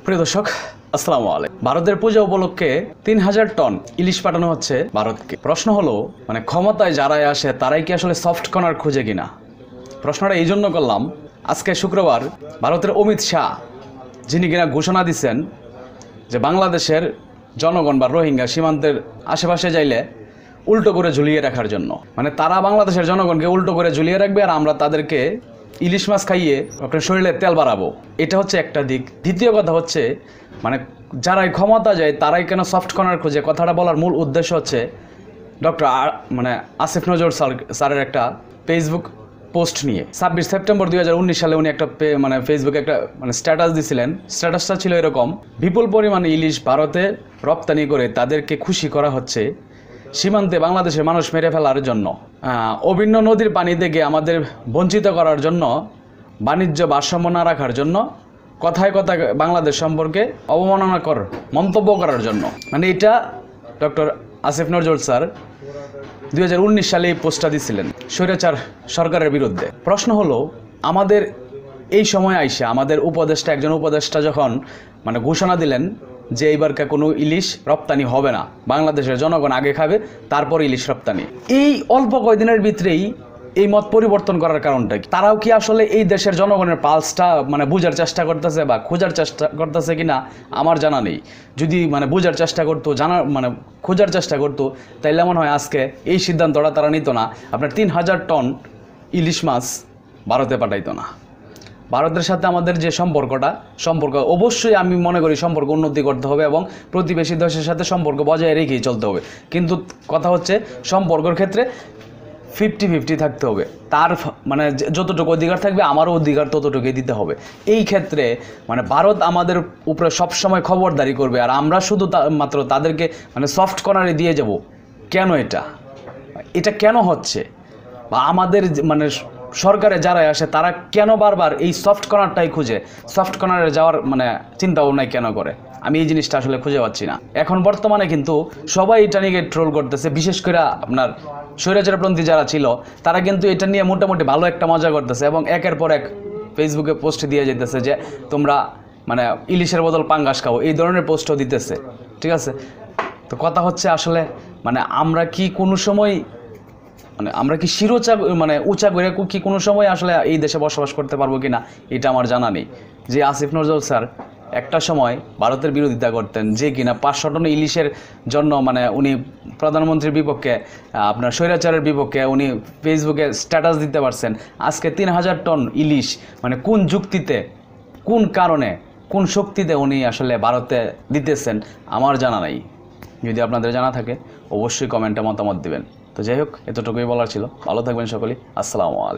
প্রিয় দর্শক, আসসালামু আলাইকুম। ভারতের পূজা উপলক্ষে 3000 টন ইলিশ পাঠানো হচ্ছে ভারতকে। প্রশ্ন হলো, ক্ষমতায় যারাই আসে তারাই কি আসলে সফট কর্নার খুঁজে কিনা? প্রশ্নটা এই জন্য করলাম, আজকে শুক্রবার ভারতের অমিত শাহ, যিনি কিনা ঘোষণা দিচ্ছেন যে বাংলাদেশের জনগণ বা রোহিঙ্গা সীমান্তের আশেপাশে যাইলে উল্টো করে ঝুলিয়ে রাখার জন্য, তারা বাংলাদেশের জনগণকে উল্টো করে ঝুলিয়ে রাখবে আর আমরা তাদেরকে ইলিশ মাছ খাইয়ে আপনার শরীরে তেল বাড়াবো। এটা হচ্ছে একটা দিক। দ্বিতীয় কথা হচ্ছে, যারাই ক্ষমতা যায় তারাই কেন সফট কর্নার খুঁজে? কথাটা বলার মূল উদ্দেশ্য হচ্ছে ডক্টর আসিফ নজরুল স্যারের একটা ফেসবুক পোস্ট নিয়ে 26 সেপ্টেম্বর 2019 সালে উনি একটা ফেসবুকে একটা স্ট্যাটাস দিয়েছিলেন। স্ট্যাটাসটা ছিল এরকম: বিপুল পরিমাণে ইলিশ ভারতে রপ্তানি করে তাদেরকে খুশি করা হচ্ছে সীমান্তে বাংলাদেশের মানুষ মেরে ফেলার জন্য, অভিন্ন নদীর পানি থেকে আমাদের বঞ্চিত করার জন্য, বাণিজ্য ভারসাম্য না রাখার জন্য, কথায় কথায় বাংলাদেশ সম্পর্কে অবমাননাকর মন্তব্য করার জন্য। এটা ডক্টর আসিফ নজরুল স্যার 2019 সালে এই পোস্টটা দিয়েছিলেন স্বৈরাচার সরকারের বিরুদ্ধে। প্রশ্ন হলো, আমাদের এই সময় আইসা আমাদের একজন উপদেষ্টা যখন ঘোষণা দিলেন যে এইবারকে কোনো ইলিশ রপ্তানি হবে না, বাংলাদেশের জনগণ আগে খাবে তারপর ইলিশ রপ্তানি, এই অল্প কয়দিনের ভিতরেই এই মত পরিবর্তন করার কারণটা কি? তারাও কি আসলে এই দেশের জনগণের পালসটা বোঝার চেষ্টা করতেছে বা খোঁজার চেষ্টা করতেছে কিনা আমার জানা নেই। যদি বোঝার চেষ্টা করতো, খোঁজার চেষ্টা করতো, তাইলে মনে হয় আজকে এই সিদ্ধান্তটা তারা নিত না, আপনার 3000 টন ইলিশ মাছ ভারতে পাঠাইতো না। ভারতের সাথে আমাদের যে সম্পর্ক অবশ্যই আমি মনে করি সম্পর্ক উন্নতি করতে হবে এবং প্রতিবেশী দেশের সাথে সম্পর্ক বজায় রেখেই চলতে হবে। কিন্তু কথা হচ্ছে, সম্পর্কের ক্ষেত্রে 50-50 থাকতে হবে। তার যতটুকু অধিকার থাকবে আমারও অধিকার ততটুকুই দিতে হবে। এই ক্ষেত্রে ভারত আমাদের উপরে সবসময় খবরদারি করবে আর আমরা শুধু মাত্র তাদেরকে সফট কর্নারে দিয়ে যাব। কেন এটা কেন হচ্ছে? বা আমাদের সরকারে যারা আসে তারা কেন বারবার এই সফট কর্নারটাই খুঁজে, সফট কর্নারে যাওয়ার চিন্তা ভাবনাই কেন করে? আমি এই জিনিসটা আসলে খুঁজে পাচ্ছি না। এখন বর্তমানে কিন্তু সবাই এটা নিয়ে ট্রোল করতেছে, বিশেষ করে আপনার স্বৈরাচারপন্থী যারা ছিল তারা কিন্তু এটা নিয়ে মোটামুটি ভালো একটা মজা করতেছে এবং একের পর এক ফেসবুকে পোস্ট দিয়ে যেতেছে যে তোমরা ইলিশের বদল পাঙ্গাস খাও, এই ধরনের পোস্টও দিতেছে। ঠিক আছে, তো কথা হচ্ছে আসলে আমরা কি কোনো সময় আমরা কি শিরোচা উঁচা করে কি কোনো সময় আসলে এই দেশে বসবাস করতে পারবো কিনা এটা আমার জানা নেই। যে আসিফ নজরুল স্যার একটা সময় ভারতের বিরোধিতা করতেন, যে কিনা 500 টন ইলিশের জন্য উনি প্রধানমন্ত্রীর বিপক্ষে, আপনার স্বৈরাচারের বিপক্ষে উনি ফেসবুকে স্ট্যাটাস দিতে পারছেন। আজকে 3000 টন ইলিশ কোন যুক্তিতে, কোন কারণে, কোন শক্তিতে উনি আসলে ভারতে দিতেছেন আমার জানা নাই। যদি আপনাদের জানা থাকে অবশ্যই কমেন্টে মতামত দিবেন। তো যাই হোক, এতটুকুই বলার ছিল। ভালো থাকবেন সকলেই। আসসালামু আলাইকুম।